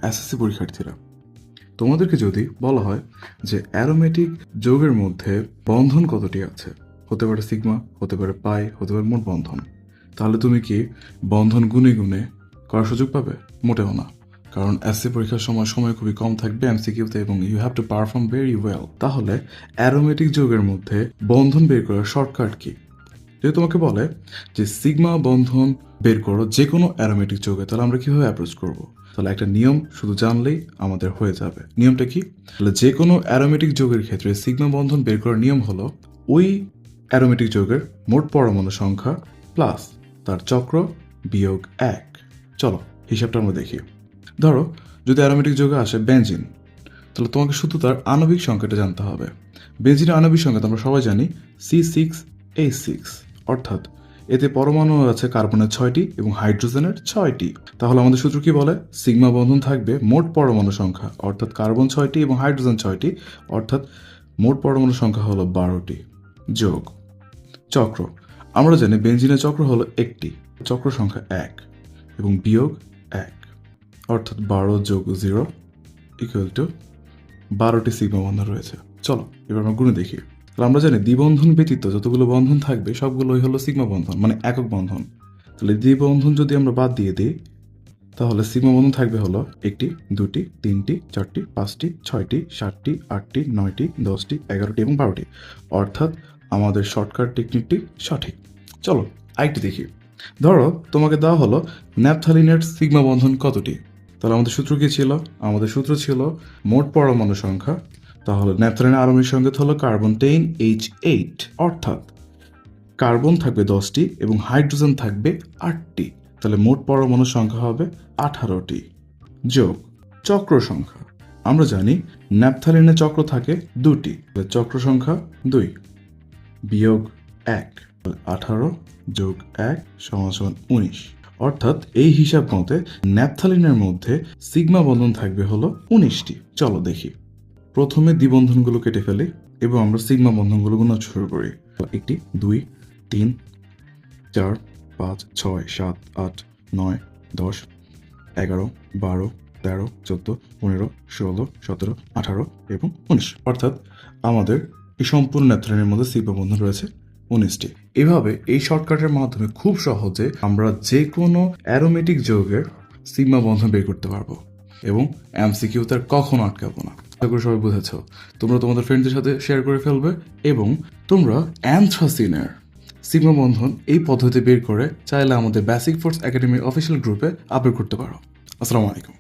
SSC পরীক্ষার্থীরা, তোমাদেরকে যদি বলা হয় যে অ্যারোমেটিক যৌগের মধ্যে বন্ধন কতটি আছে, হতে পারে সিগমা, হতে পারে পাই, হতে পারে মোট বন্ধন, তাহলে তুমি কি বন্ধন গুনে গুনে করার সুযোগ পাবে? মোটেও না, কারণ এসএসসি পরীক্ষার সময় খুবই কম থাকবে এমসিকিউতে এবং you have to perform very well. তাহলে অ্যারোমেটিক যৌগের মধ্যে বন্ধন বের করার শর্টকাট কি? যদি তোমাকে বলে যে সিগমা বন্ধন বের করো যে কোনো অ্যারোমেটিক যৌগে, তাহলে আমরা কিভাবে অ্যাপ্রোচ করব? তাহলে একটা নিয়ম শুধু জানলেই আমাদের হয়ে যাবে। নিয়মটা কি? তাহলে যে কোনো অ্যারোমেটিক যৌগের ক্ষেত্রে সিগমা বন্ধন বের করার নিয়ম হলো ওই অ্যারোমেটিক যৌগের মোট পরমাণু সংখ্যা প্লাস তার চক্র বিয়োগ 1। চলো হিসাবটা আমরা দেখি। ধরো যদি অ্যারোমেটিক যৌগে আসে বেনজিন, তাহলে তোমাকে শুধু তার আণবিক সংখ্যাটা জানতে হবে। বেনজিনের আণবিক সংখ্যা আমরা সবাই জানি C6H6, অর্থাৎ এতে পরমাণু আছে কার্বনের 6টি এবং হাইড্রোজেনের 6টি। তাহলে আমাদের সূত্র কি বলে? সিগমা বন্ধন থাকবে মোট পরমাণু সংখ্যা, অর্থাৎ কার্বন 6টি এবং হাইড্রোজেন 6টি, অর্থাৎ মোট পরমাণু সংখ্যা হলো 12টি, যোগ চক্র। আমরা জানি বেনজিনের চক্র হলো একটি, চক্র সংখ্যা 1 এবং বিয়োগ 1, অর্থাৎ 12 যোগ 0 ইকুয়াল টু 12টি সিগমা বন্ধন রয়েছে। চলো এবার আমরা গুণে দেখি। তাহলে আমরা জানি দ্বিবন্ধন ব্যতীত যতগুলো বন্ধন থাকবে সবগুলোই হলো সিগমা বন্ধন, মানে একক বন্ধন। তাহলে দ্বিবন্ধন যদি আমরা বাদ দিয়ে দিই, তাহলে সিগমা বন্ধন থাকবে হলো 1টি, 2টি, 3টি, 4টি, 5টি, 6টি, 7টি, 8টি, 9টি, 10টি, 11টি এবং 12টি, অর্থাৎ আমাদের শর্টকাট টেকনিকটি সঠিক। চলো আরেকটি দেখি। ধরো তোমাকে দেওয়া হলো ন্যাপথালিনের সিগমা বন্ধন কতটি? তাহলে আমাদের সূত্র কি ছিল? আমাদের সূত্র ছিল মোট পরমাণু সংখ্যা। তাহলে ন্যাপথালিনের আণবিক সংকেত হলো কার্বন 10H8, অর্থাৎ কার্বন থাকবে 10টি এবং হাইড্রোজেন থাকবে 8টি। তাহলে মোট পরমাণু সংখ্যা হবে 18টি, যোগ চক্র সংখ্যা। আমরা জানি ন্যাপথালিনে চক্র থাকে 2টি, চক্র সংখ্যা 2 বিয়োগ 1, 18 যোগ 1 সমান 19, অর্থাৎ এই হিসাব মতে ন্যাপথালিনের মধ্যে সিগমা বন্ধন থাকবে হলো 19টি। চলো দেখি। প্রথমে দ্বিবন্ধনগুলো কেটে ফেলি এবং আমরা সিগমা বন্ধনগুলো গুণা শুরু করি। 1, 2, 3, 4, 5, 6, 7, 8, 9, 10, 11, 12, 13, 14, 15, 16, 17, 18 এবং 19, অর্থাৎ আমাদের এই সম্পূর্ণ ন্যাপথালিনের মধ্যে সিগমা বন্ধন রয়েছে 19টি। এভাবে এই শর্টকাটের মাধ্যমে খুব সহজে আমরা যে কোনো অ্যারোমেটিক যৌগের সিগমা বন্ধন বের করতে পারবো এবং এমসিকিউ তার কখনো আটকাবো না। আশা করি সবাই বুঝেছ। তোমরা তোমাদের ফ্রেন্ডদের সাথে শেয়ার করে ফেলবে এবং তোমরা অ্যানথ্রাসিনের সিগমা বন্ধন এই পদ্ধতি বের করে চাইলে আমাদের বেসিক ফোর্স একাডেমির অফিসিয়াল গ্রুপে আপলোড করতে পারো। আসসালামু আলাইকুম।